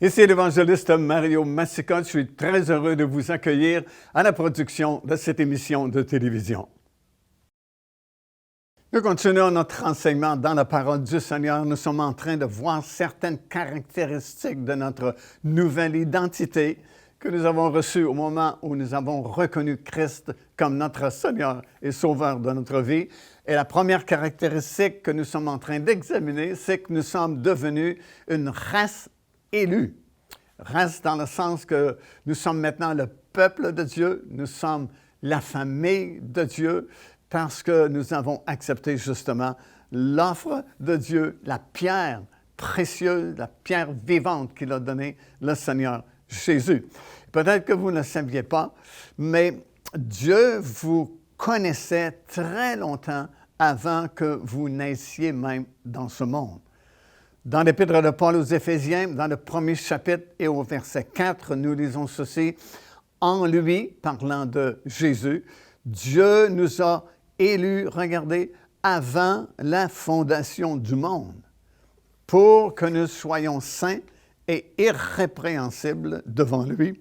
Ici l'évangéliste Mario Massicotte. Je suis très heureux de vous accueillir à la production de cette émission de télévision. Nous continuons notre enseignement dans la parole du Seigneur. Nous sommes en train de voir certaines caractéristiques de notre nouvelle identité que nous avons reçue au moment où nous avons reconnu Christ comme notre Seigneur et Sauveur de notre vie. Et la première caractéristique que nous sommes en train d'examiner, c'est que nous sommes devenus une race élue. Race dans le sens que nous sommes maintenant le peuple de Dieu, nous sommes la famille de Dieu, parce que nous avons accepté justement l'offre de Dieu, la pierre précieuse, la pierre vivante qu'il a donnée, le Seigneur Jésus. Peut-être que vous ne le saviez pas, mais Dieu vous connaissait très longtemps avant que vous naissiez même dans ce monde. Dans l'Épître de Paul aux Éphésiens, dans le premier chapitre et au verset 4, nous lisons ceci. « En lui, parlant de Jésus, Dieu nous a élus, regardez, avant la fondation du monde, pour que nous soyons saints et irrépréhensibles devant lui,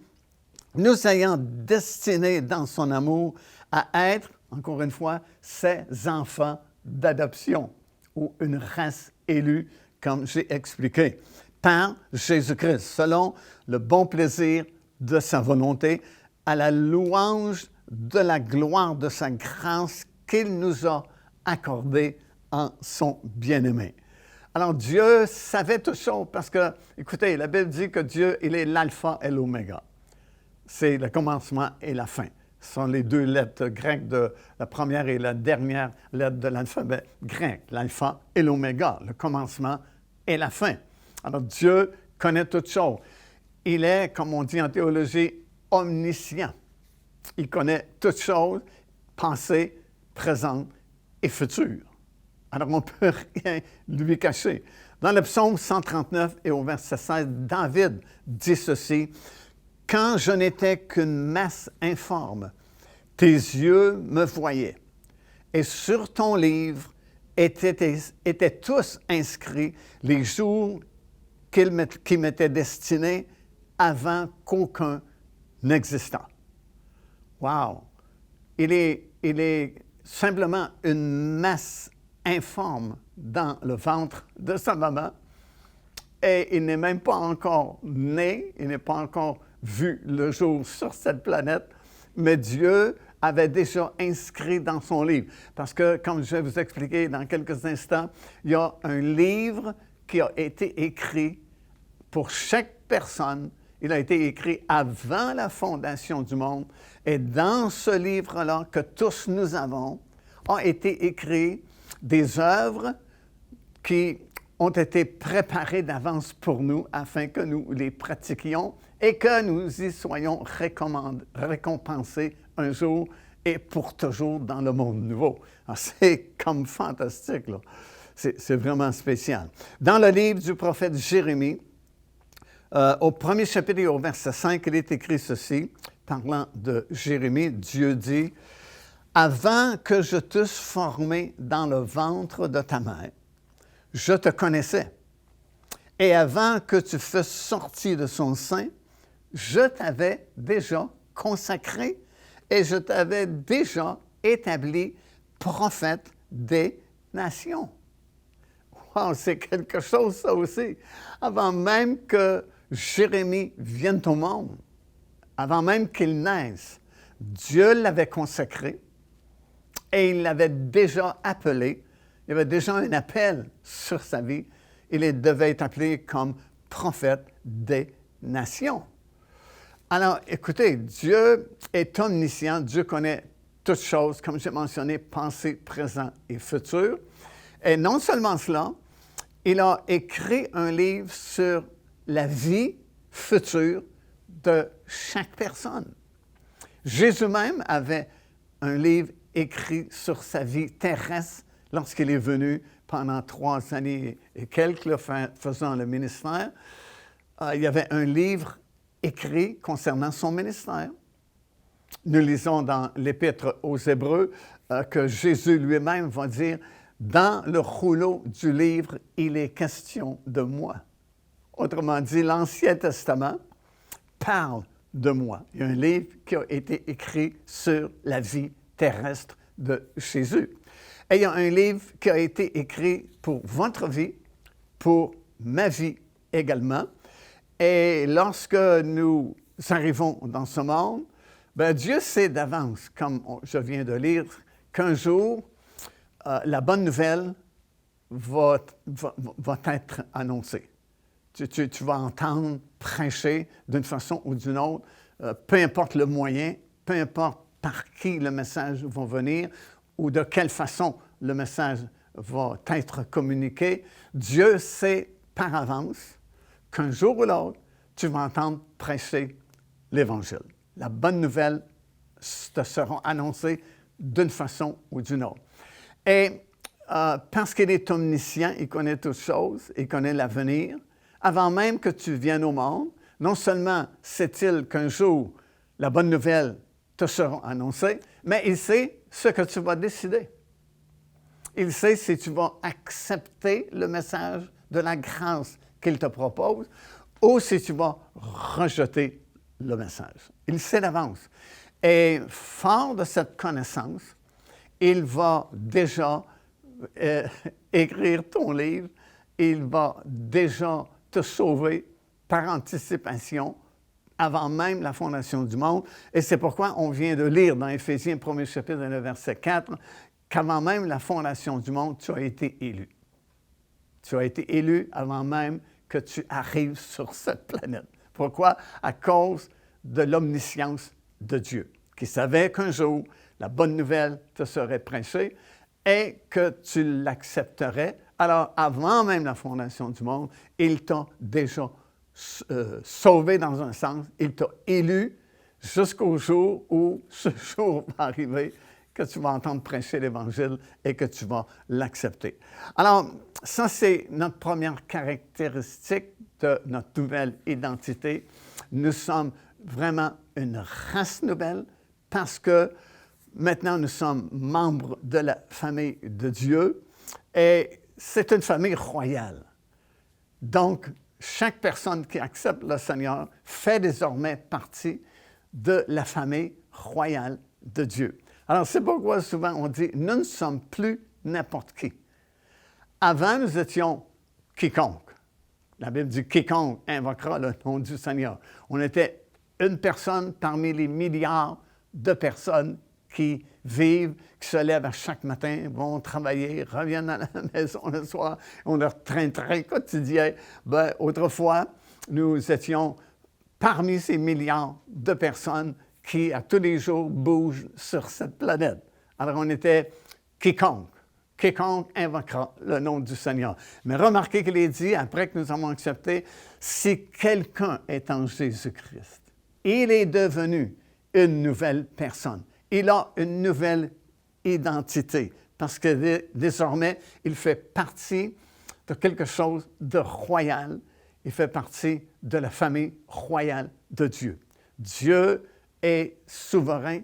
nous ayant destinés dans son amour à être, encore une fois, ses enfants d'adoption, ou une race élue, comme j'ai expliqué, par Jésus-Christ, selon le bon plaisir de sa volonté, à la louange de la gloire de sa grâce qu'il nous a accordée en son bien-aimé. Alors, Dieu savait tout ça parce que, écoutez, la Bible dit que Dieu, il est l'alpha et l'oméga. C'est le commencement et la fin. Ce sont les deux lettres grecques de la première et la dernière lettre de l'alphabet grec, l'alpha et l'oméga, le commencement et la fin. Alors, Dieu connaît toutes choses. Il est, comme on dit en théologie, omniscient. Il connaît toutes choses, passées, présentes et futures. Alors, on ne peut rien lui cacher. Dans le psaume 139 et au verset 16, David dit ceci. « Quand je n'étais qu'une masse informe, tes yeux me voyaient, et sur ton livre étaient tous inscrits les jours qui m'étaient destinés avant qu'aucun n'existât. » Wow! Il est simplement une masse informe dans le ventre de sa maman et il n'est même pas encore né, il n'est pas encore vu le jour sur cette planète, mais Dieu avait déjà inscrit dans son livre. Parce que, comme je vais vous expliquer dans quelques instants, il y a un livre qui a été écrit pour chaque personne. Il a été écrit avant la fondation du monde. Et dans ce livre-là que tous nous avons, ont été écrits des œuvres qui ont été préparées d'avance pour nous afin que nous les pratiquions et que nous y soyons récompensés un jour et pour toujours dans le monde nouveau. C'est comme fantastique, là. C'est vraiment spécial. Dans le livre du prophète Jérémie, au premier chapitre et au verset 5, il est écrit ceci, parlant de Jérémie, Dieu dit, « Avant que je t'eusse formé dans le ventre de ta mère, je te connaissais. Et avant que tu fusses sorti de son sein, je t'avais déjà consacré et je t'avais déjà établi prophète des nations. » Wow, c'est quelque chose, ça aussi. Avant même que Jérémie vienne au monde, avant même qu'il naisse, Dieu l'avait consacré et il l'avait déjà appelé. Il y avait déjà un appel sur sa vie. Il devait être appelé comme prophète des nations. Alors, écoutez, Dieu est omniscient. Dieu connaît toutes choses, comme j'ai mentionné, passé, présent et futur. Et non seulement cela, il a écrit un livre sur la vie future de chaque personne. Jésus même avait un livre écrit sur sa vie terrestre lorsqu'il est venu pendant 3 années et quelques faisant le ministère. Il y avait un livre écrit concernant son ministère. Nous lisons dans l'Épître aux Hébreux que Jésus lui-même va dire « Dans le rouleau du livre, il est question de moi. » autrement dit, l'Ancien Testament, parle de moi. Il y a un livre qui a été écrit sur la vie terrestre de Jésus. Et il y a un livre qui a été écrit pour votre vie, pour ma vie également. Et lorsque nous arrivons dans ce monde, bien, Dieu sait d'avance, comme je viens de lire, qu'un jour, la bonne nouvelle va être annoncée. Tu vas entendre prêcher d'une façon ou d'une autre, peu importe le moyen, peu importe par qui le message va venir ou de quelle façon le message va être communiqué. Dieu sait par avance qu'un jour ou l'autre, tu vas entendre prêcher l'Évangile. La bonne nouvelle te sera annoncée d'une façon ou d'une autre. Et parce qu'il est omniscient, il connaît toutes choses, il connaît l'avenir, avant même que tu viennes au monde, non seulement sait-il qu'un jour, la bonne nouvelle te sera annoncée, mais il sait ce que tu vas décider. Il sait si tu vas accepter le message de la grâce qu'il te propose ou si tu vas rejeter le message. Il sait d'avance. Et fort de cette connaissance, il va déjà écrire ton livre, il va déjà te sauver par anticipation avant même la fondation du monde. Et c'est pourquoi on vient de lire dans Éphésiens 1er chapitre, le verset 4, qu'avant même la fondation du monde, tu as été élu. Tu as été élu avant même que tu arrives sur cette planète. Pourquoi? À cause de l'omniscience de Dieu, qui savait qu'un jour, la bonne nouvelle te serait prêchée et que tu l'accepterais. Alors, avant même la fondation du monde, il t'a déjà sauvé dans un sens. Il t'a élu jusqu'au jour où ce jour va arriver, que tu vas entendre prêcher l'Évangile et que tu vas l'accepter. Alors, ça, c'est notre première caractéristique de notre nouvelle identité. Nous sommes vraiment une race nouvelle parce que maintenant, nous sommes membres de la famille de Dieu et c'est une famille royale. Donc, chaque personne qui accepte le Seigneur fait désormais partie de la famille royale de Dieu. Alors, c'est pourquoi souvent on dit, nous ne sommes plus n'importe qui. Avant, nous étions quiconque. La Bible dit, quiconque invoquera le nom du Seigneur. On était une personne parmi les milliards de personnes qui vivent, qui se lèvent à chaque matin, vont travailler, reviennent à la maison le soir, ont leur train-train quotidien. Bien, autrefois, nous étions parmi ces milliards de personnes qui, à tous les jours, bougent sur cette planète. Alors, on était quiconque. Quiconque invoquera le nom du Seigneur. Mais remarquez qu'il est dit, après que nous avons accepté, si quelqu'un est en Jésus-Christ, il est devenu une nouvelle personne. Il a une nouvelle identité parce que désormais, il fait partie de quelque chose de royal. Il fait partie de la famille royale de Dieu. Dieu est souverain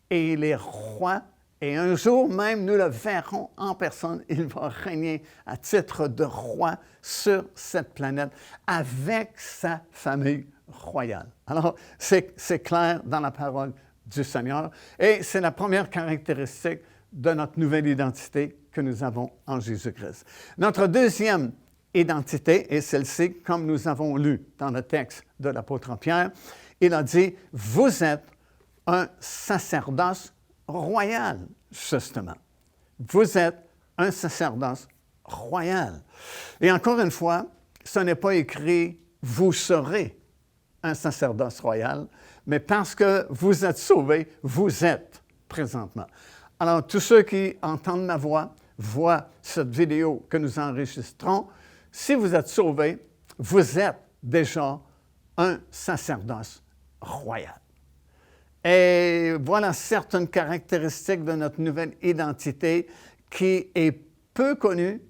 et il est roi. Et un jour même, nous le verrons en personne. Il va régner à titre de roi sur cette planète avec sa famille royale. Alors, c'est clair dans la parole du Seigneur. Et c'est la première caractéristique de notre nouvelle identité que nous avons en Jésus-Christ. Notre deuxième identité est celle-ci, comme nous avons lu dans le texte de l'apôtre Pierre. Il a dit, vous êtes un sacerdoce royal, justement. Vous êtes un sacerdoce royal. Et encore une fois, ce n'est pas écrit « vous serez un sacerdoce royal », mais parce que vous êtes sauvés, vous êtes présentement. Alors, tous ceux qui entendent ma voix, voient cette vidéo que nous enregistrons, si vous êtes sauvés, vous êtes déjà un sacerdoce royal. Et voilà certaines caractéristiques de notre nouvelle identité qui est peu connue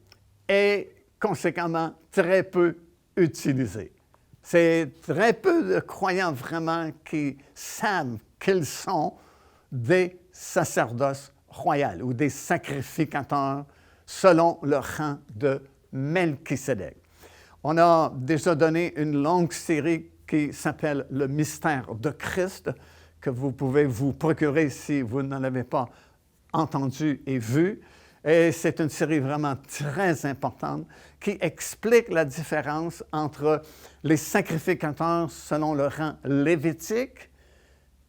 et conséquemment très peu utilisée. C'est très peu de croyants vraiment qui savent qu'ils sont des sacerdoces royaux ou des sacrificateurs selon le rang de Melchisédek. On a déjà donné une longue série qui s'appelle « Le mystère de Christ » que vous pouvez vous procurer si vous n'en avez pas entendu et vu. Et c'est une série vraiment très importante qui explique la différence entre les sacrificateurs selon le rang lévitique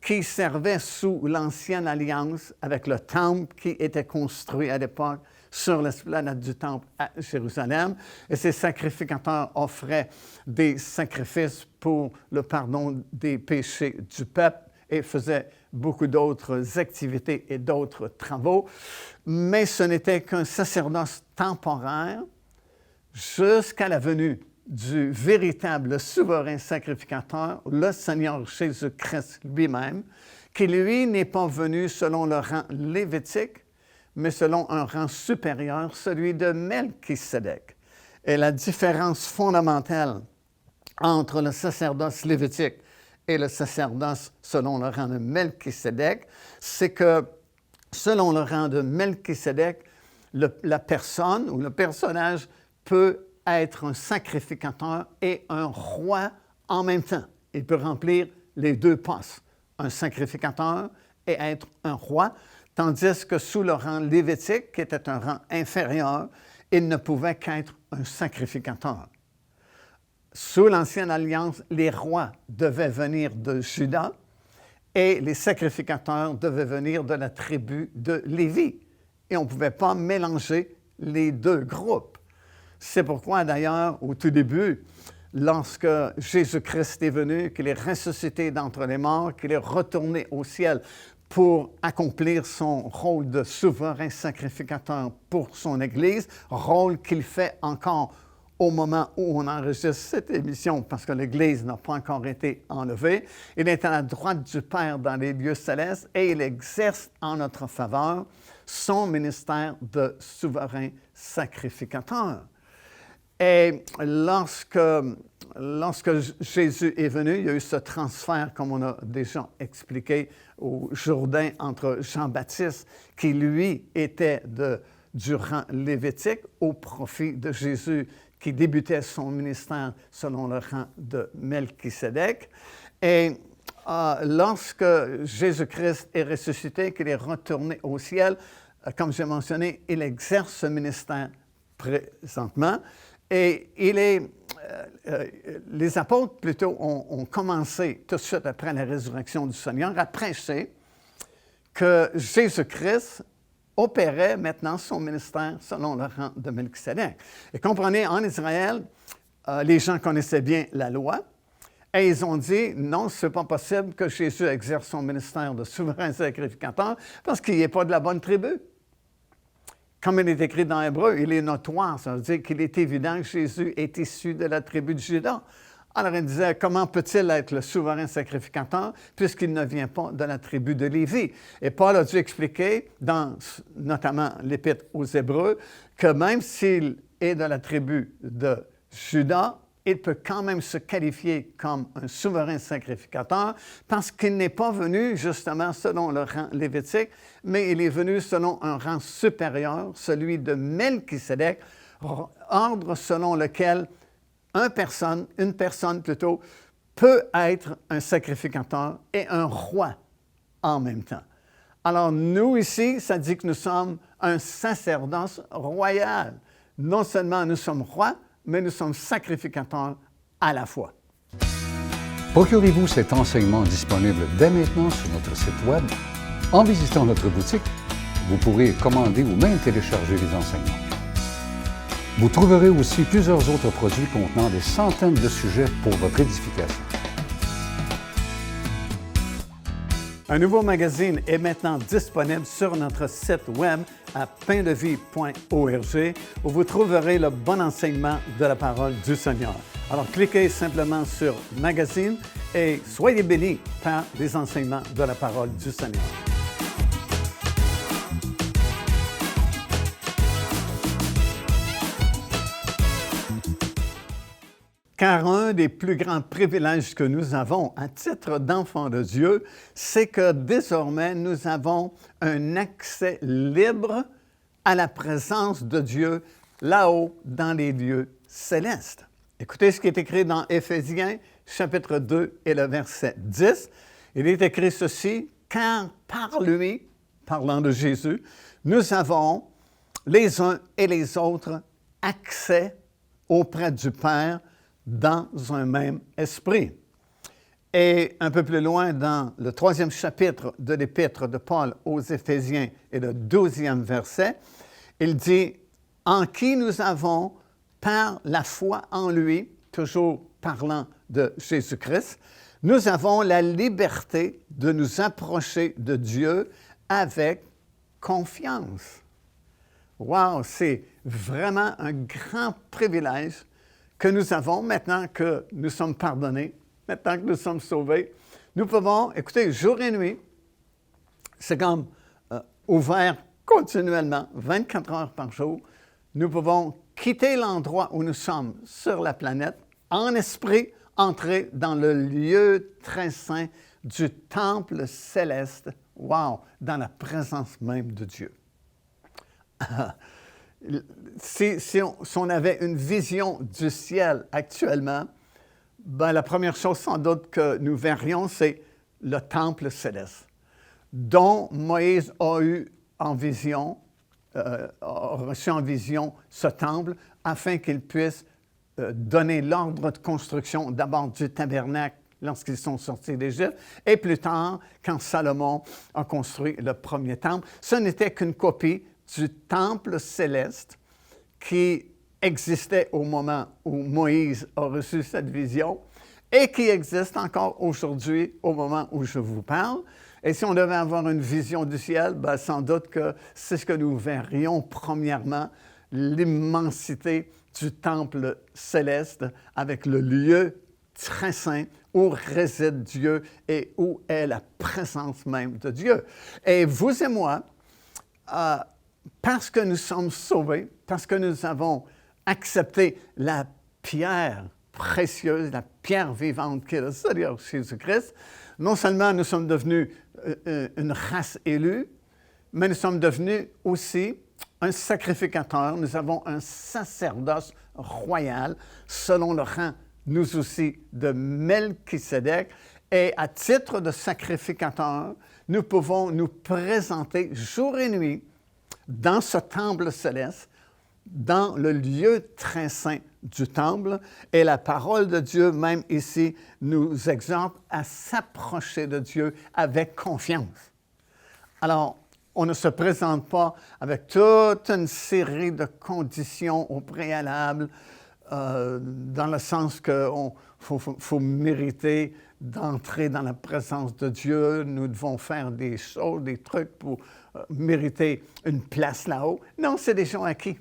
qui servaient sous l'Ancienne Alliance avec le temple qui était construit à l'époque sur l'esplanade du temple à Jérusalem. Et ces sacrificateurs offraient des sacrifices pour le pardon des péchés du peuple et faisaient beaucoup d'autres activités et d'autres travaux. Mais ce n'était qu'un sacerdoce temporaire jusqu'à la venue du véritable souverain sacrificateur, le Seigneur Jésus-Christ lui-même, qui, lui, n'est pas venu selon le rang lévitique, mais selon un rang supérieur, celui de Melchisédek. Et la différence fondamentale entre le sacerdoce lévitique et le sacerdoce selon le rang de Melchisédek, c'est que selon le rang de Melchisédek, la personne ou le personnage peut être un sacrificateur et un roi en même temps. Il peut remplir les deux postes, un sacrificateur et être un roi, tandis que sous le rang lévitique, qui était un rang inférieur, il ne pouvait qu'être un sacrificateur. Sous l'Ancienne Alliance, les rois devaient venir de Juda et les sacrificateurs devaient venir de la tribu de Lévi. Et on ne pouvait pas mélanger les deux groupes. C'est pourquoi, d'ailleurs, au tout début, lorsque Jésus-Christ est venu, qu'il est ressuscité d'entre les morts, qu'il est retourné au ciel pour accomplir son rôle de souverain sacrificateur pour son Église, rôle qu'il fait encore au moment où on enregistre cette émission, parce que l'Église n'a pas encore été enlevée. Il est à la droite du Père dans les lieux célestes et il exerce en notre faveur son ministère de souverain sacrificateur. Et lorsque Jésus est venu, il y a eu ce transfert, comme on a déjà expliqué, au Jourdain entre Jean-Baptiste, qui lui était du rang lévitique, au profit de Jésus, qui débutait son ministère selon le rang de Melchisédek. Et lorsque Jésus-Christ est ressuscité, qu'il est retourné au ciel, comme j'ai mentionné, il exerce ce ministère présentement. Et les apôtres, plutôt, ont commencé tout de suite après la résurrection du Seigneur à prêcher que Jésus-Christ opérait maintenant son ministère selon le rang de Melchisédek. Et comprenez, en Israël, les gens connaissaient bien la loi et ils ont dit, non, ce n'est pas possible que Jésus exerce son ministère de souverain sacrificateur parce qu'il n'est pas de la bonne tribu. Comme il est écrit dans Hébreu, il est notoire, ça veut dire qu'il est évident que Jésus est issu de la tribu de Juda. Alors il disait, comment peut-il être le souverain sacrificateur puisqu'il ne vient pas de la tribu de Lévi? Et Paul a dû expliquer, dans notamment l'Épître aux Hébreux, que même s'il est de la tribu de Juda, il peut quand même se qualifier comme un souverain sacrificateur parce qu'il n'est pas venu justement selon le rang lévitique, mais il est venu selon un rang supérieur, celui de Melchisédek, ordre selon lequel une personne plutôt, peut être un sacrificateur et un roi en même temps. Alors nous ici, ça dit que nous sommes un sacerdoce royal. Non seulement nous sommes rois, mais nous sommes sacrificateurs à la fois. Procurez-vous cet enseignement disponible dès maintenant sur notre site Web. En visitant notre boutique, vous pourrez commander ou même télécharger les enseignements. Vous trouverez aussi plusieurs autres produits contenant des centaines de sujets pour votre édification. Un nouveau magazine est maintenant disponible sur notre site web à paindevie.org où vous trouverez le bon enseignement de la parole du Seigneur. Alors cliquez simplement sur Magazine et soyez bénis par les enseignements de la parole du Seigneur. Car un des plus grands privilèges que nous avons à titre d'enfants de Dieu, c'est que désormais nous avons un accès libre à la présence de Dieu là-haut dans les lieux célestes. Écoutez ce qui est écrit dans Éphésiens, chapitre 2 et le verset 10. Il est écrit ceci, « Car par lui, parlant de Jésus, nous avons les uns et les autres accès auprès du Père dans un même esprit. » Et un peu plus loin, dans le 3e chapitre de l'Épître de Paul aux Éphésiens et le 12e verset, il dit « En qui nous avons, par la foi en lui, toujours parlant de Jésus-Christ, nous avons la liberté de nous approcher de Dieu avec confiance. » Wow, c'est vraiment un grand privilège que nous avons maintenant que nous sommes pardonnés, maintenant que nous sommes sauvés. Nous pouvons, écoutez, jour et nuit, c'est comme ouvert continuellement, 24 heures par jour. Nous pouvons quitter l'endroit où nous sommes sur la planète, en esprit, entrer dans le lieu très saint du temple céleste, wow, dans la présence même de Dieu. Si on avait une vision du ciel actuellement, ben, la première chose sans doute que nous verrions, c'est le temple céleste, dont Moïse a eu en vision, a reçu en vision ce temple, afin qu'il puisse donner l'ordre de construction d'abord du tabernacle lorsqu'ils sont sortis d'Égypte, et plus tard, quand Salomon a construit le premier temple. Ce n'était qu'une copie du temple céleste qui existait au moment où Moïse a reçu cette vision et qui existe encore aujourd'hui au moment où je vous parle. Et si on devait avoir une vision du ciel, bien, sans doute que c'est ce que nous verrions premièrement, l'immensité du temple céleste avec le lieu très saint où réside Dieu et où est la présence même de Dieu. Et vous et moi, parce que nous sommes sauvés, parce que nous avons accepté la pierre précieuse, la pierre vivante qui est le Seigneur Jésus-Christ, non seulement nous sommes devenus une race élue, mais nous sommes devenus aussi un sacrificateur. Nous avons un sacerdoce royal selon le rang, nous aussi, de Melchisédek. Et à titre de sacrificateur, nous pouvons nous présenter jour et nuit dans ce temple céleste, dans le lieu très saint du temple. Et la parole de Dieu, même ici, nous exhorte à s'approcher de Dieu avec confiance. Alors, on ne se présente pas avec toute une série de conditions au préalable, dans le sens qu'il faut mériter d'entrer dans la présence de Dieu. Nous devons faire des choses, des trucs pour mériter une place là-haut. Non, c'est déjà acquis.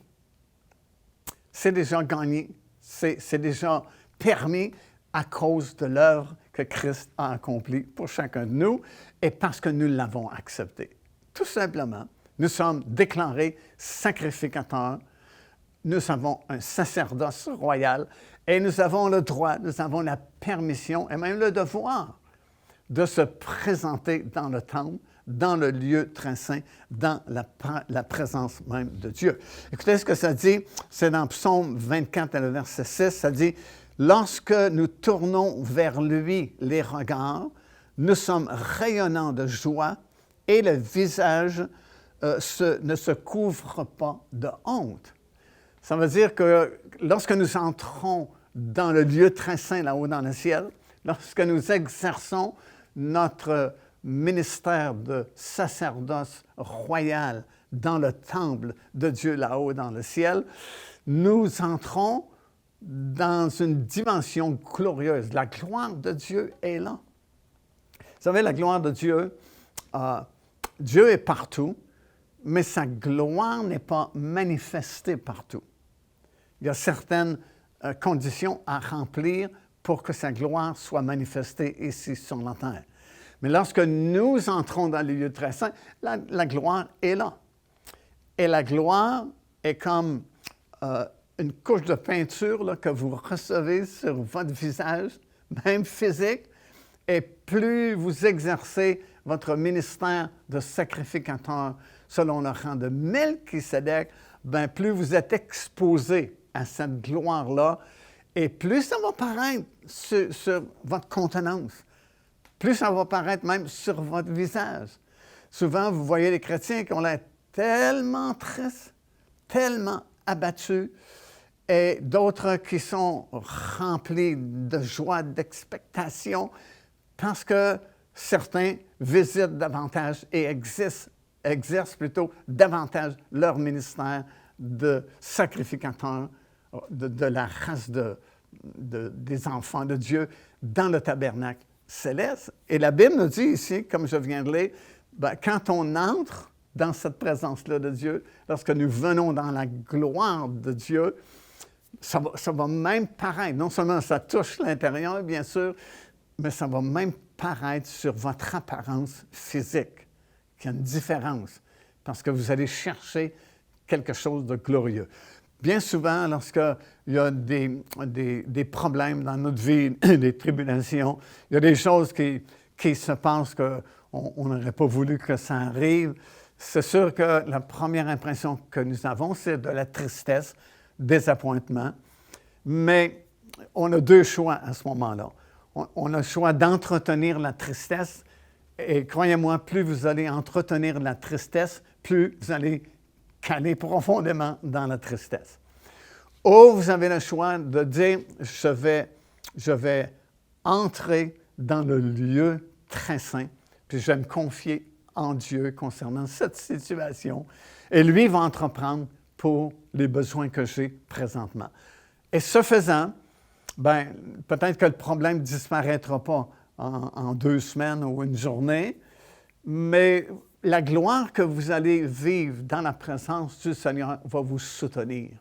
C'est déjà gagné. C'est déjà permis à cause de l'œuvre que Christ a accomplie pour chacun de nous et parce que nous l'avons accepté. Tout simplement, nous sommes déclarés sacrificateurs, nous avons un sacerdoce royal et nous avons le droit, nous avons la permission et même le devoir de se présenter dans le temple, dans le lieu très saint, dans la présence même de Dieu. Écoutez ce que ça dit, c'est dans Psaume 24 et le verset 6, ça dit « Lorsque nous tournons vers lui les regards, nous sommes rayonnants de joie et le visage ne se couvre pas de honte. » Ça veut dire que lorsque nous entrons dans le lieu très saint là-haut dans le ciel, lorsque nous exerçons notre ministère de sacerdoce royal dans le temple de Dieu là-haut dans le ciel, nous entrons dans une dimension glorieuse. La gloire de Dieu est là. Vous savez, la gloire de Dieu, Dieu est partout, mais sa gloire n'est pas manifestée partout. Il y a certaines conditions à remplir pour que sa gloire soit manifestée ici sur la terre. Mais lorsque nous entrons dans le lieu très saint, la gloire est là. Et la gloire est comme une couche de peinture là, que vous recevez sur votre visage, même physique, et plus vous exercez votre ministère de sacrificateur selon le rang de Melchisédek, bien plus vous êtes exposé à cette gloire-là Et plus ça va paraître sur votre contenance, plus ça va paraître même sur votre visage. Souvent, vous voyez les chrétiens qui ont l'air tellement tristes, tellement abattus, et d'autres qui sont remplis de joie, d'expectation, parce que certains visitent davantage et exercent plutôt davantage leur ministère de sacrificateur de la race des enfants de Dieu dans le tabernacle céleste. Et la Bible nous dit ici, comme je viens de lire, quand on entre dans cette présence-là de Dieu, lorsque nous venons dans la gloire de Dieu, ça va même paraître, non seulement ça touche l'intérieur, bien sûr, mais ça va même paraître sur votre apparence physique, qu'il y a une différence, parce que vous allez chercher quelque chose de glorieux. Bien souvent, lorsqu'il y a des problèmes dans notre vie, des tribulations, il y a des choses qui se passent qu'on n'aurait pas voulu que ça arrive, c'est sûr que la première impression que nous avons, c'est de la tristesse, désappointement, mais on a deux choix à ce moment-là. On a le choix d'entretenir la tristesse, et croyez-moi, plus vous allez entretenir la tristesse, plus vous allez caler profondément dans la tristesse. Ou vous avez le choix de dire, je vais entrer dans le lieu très saint, puis je vais me confier en Dieu concernant cette situation, et lui va entreprendre pour les besoins que j'ai présentement. Et ce faisant, peut-être que le problème ne disparaîtra pas en 2 semaines ou une journée, mais la gloire que vous allez vivre dans la présence du Seigneur va vous soutenir,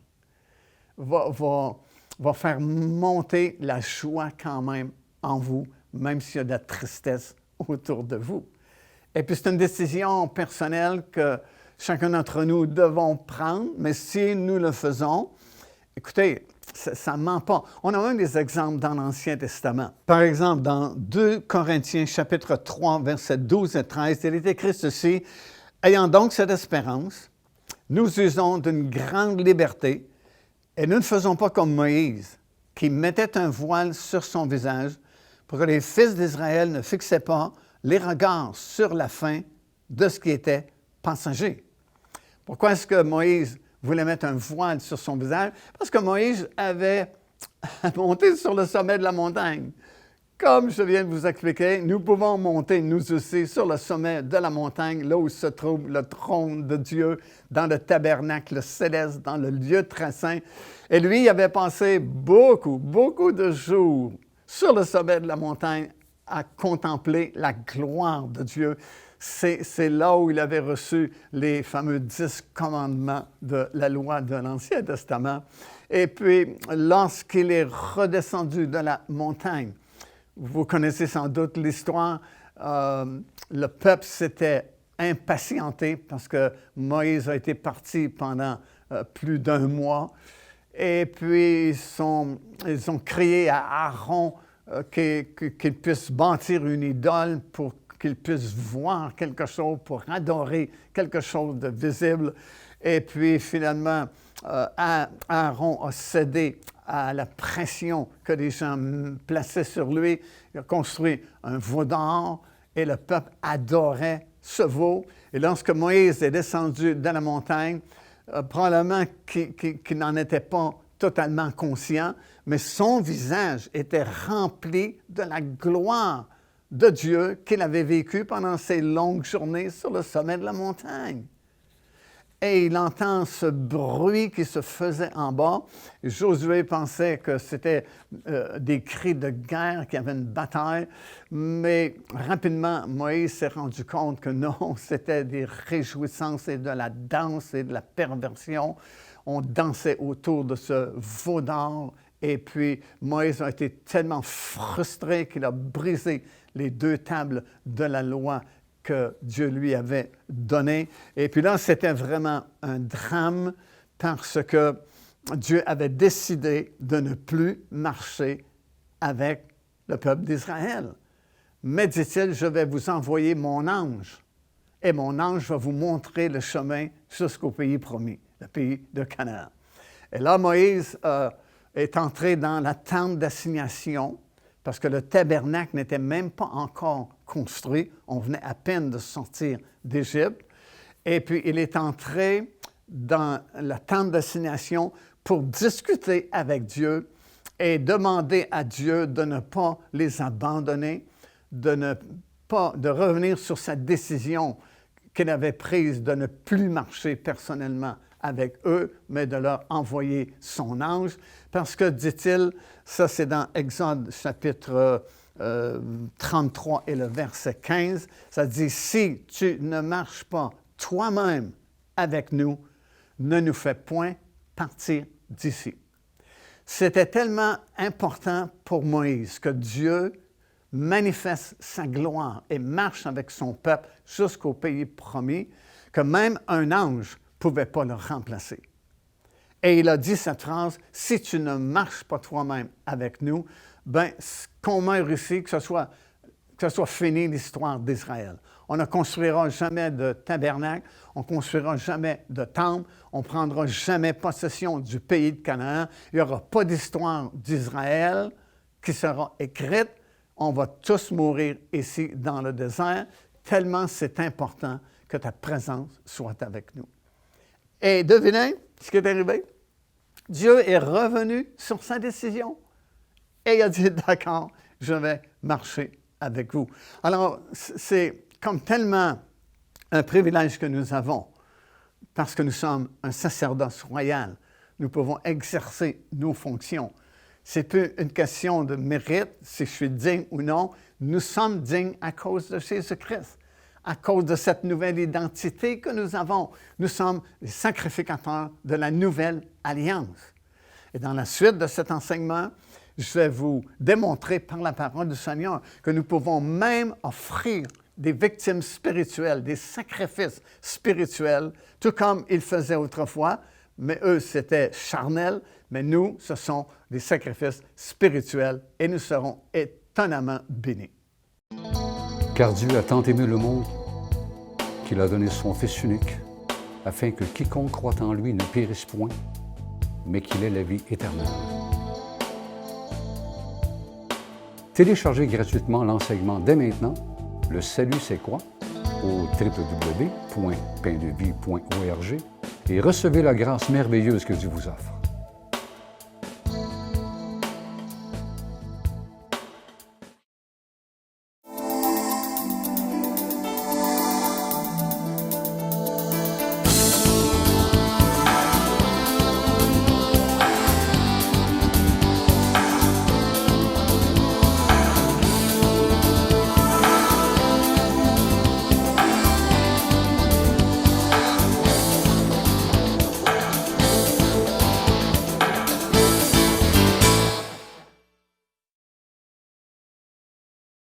va faire monter la joie quand même en vous, même s'il y a de la tristesse autour de vous. Et puis c'est une décision personnelle que chacun d'entre nous devons prendre, mais si nous le faisons, écoutez, ça ne ment pas. On a même des exemples dans l'Ancien Testament. Par exemple, dans 2 Corinthiens, chapitre 3, versets 12 et 13, il est écrit ceci: « Ayant donc cette espérance, nous usons d'une grande liberté, et nous ne faisons pas comme Moïse, qui mettait un voile sur son visage, pour que les fils d'Israël ne fixaient pas les regards sur la fin de ce qui était passager. » Pourquoi est-ce que Moïse voulait mettre un voile sur son visage? Parce que Moïse avait monté sur le sommet de la montagne. Comme je viens de vous expliquer, nous pouvons monter, nous aussi, sur le sommet de la montagne, là où se trouve le trône de Dieu, dans le tabernacle céleste, dans le lieu très saint. Et lui, il avait passé beaucoup de jours sur le sommet de la montagne à contempler la gloire de Dieu. C'est là où il avait reçu les fameux 10 commandements de la loi de l'Ancien Testament. Et puis, lorsqu'il est redescendu de la montagne, vous connaissez sans doute l'histoire, le peuple s'était impatienté parce que Moïse a été parti pendant plus d'1 mois. Et puis, ils ont crié à Aaron qu'il puisse bâtir une idole pour qu'il puisse voir quelque chose, pour adorer quelque chose de visible. Et puis, finalement, Aaron a cédé à la pression que les gens plaçaient sur lui. Il a construit un veau d'or et le peuple adorait ce veau. Et lorsque Moïse est descendu dans la montagne, probablement qu'il n'en était pas totalement conscient, mais son visage était rempli de la gloire de Dieu qu'il avait vécu pendant ces longues journées sur le sommet de la montagne. Et il entend ce bruit qui se faisait en bas. Josué pensait que c'était des cris de guerre, qu'il y avait une bataille, mais rapidement, Moïse s'est rendu compte que non, c'était des réjouissances et de la danse et de la perversion. On dansait autour de ce veau d'or. Et puis, Moïse a été tellement frustré qu'il a brisé les 2 tables de la loi que Dieu lui avait données. Et puis là, c'était vraiment un drame parce que Dieu avait décidé de ne plus marcher avec le peuple d'Israël. Mais, dit-il, je vais vous envoyer mon ange, et mon ange va vous montrer le chemin jusqu'au pays promis, le pays de Canaan. Et là, Moïse est entré dans la tente d'assignation parce que le tabernacle n'était même pas encore construit. On venait à peine de sortir d'Égypte. Et puis, il est entré dans la tente d'assignation pour discuter avec Dieu et demander à Dieu de ne pas les abandonner, de revenir sur sa décision qu'il avait prise de ne plus marcher personnellement avec eux, mais de leur envoyer son ange. Parce que, dit-il, ça c'est dans Exode chapitre 33 et le verset 15, ça dit « Si tu ne marches pas toi-même avec nous, ne nous fais point partir d'ici. » C'était tellement important pour Moïse que Dieu manifeste sa gloire et marche avec son peuple jusqu'au pays promis, que même un ange ne pouvait pas le remplacer. Et il a dit cette phrase, « Si tu ne marches pas toi-même avec nous, ben qu'on meure ici, que ce soit fini l'histoire d'Israël. On ne construira jamais de tabernacle, on ne construira jamais de temple, on ne prendra jamais possession du pays de Canaan, il n'y aura pas d'histoire d'Israël qui sera écrite, on va tous mourir ici dans le désert, tellement c'est important que ta présence soit avec nous. » Et devinez ce qui est arrivé? Dieu est revenu sur sa décision et il a dit, « D'accord, je vais marcher avec vous. » Alors, c'est comme tellement un privilège que nous avons, parce que nous sommes un sacerdoce royal. Nous pouvons exercer nos fonctions. Ce n'est plus une question de mérite, si je suis digne ou non. Nous sommes dignes à cause de Jésus-Christ, à cause de cette nouvelle identité que nous avons. Nous sommes les sacrificateurs de la nouvelle alliance. Et dans la suite de cet enseignement, je vais vous démontrer par la parole du Seigneur que nous pouvons même offrir des victimes spirituelles, des sacrifices spirituels, tout comme ils faisaient autrefois, mais eux, c'était charnel, mais nous, ce sont des sacrifices spirituels et nous serons étonnamment bénis. Car Dieu a tant aimé le monde qu'il a donné son Fils unique, afin que quiconque croit en lui ne périsse point, mais qu'il ait la vie éternelle. Téléchargez gratuitement l'enseignement dès maintenant, Le Salut c'est quoi? Au www.paindevie.org et recevez la grâce merveilleuse que Dieu vous offre.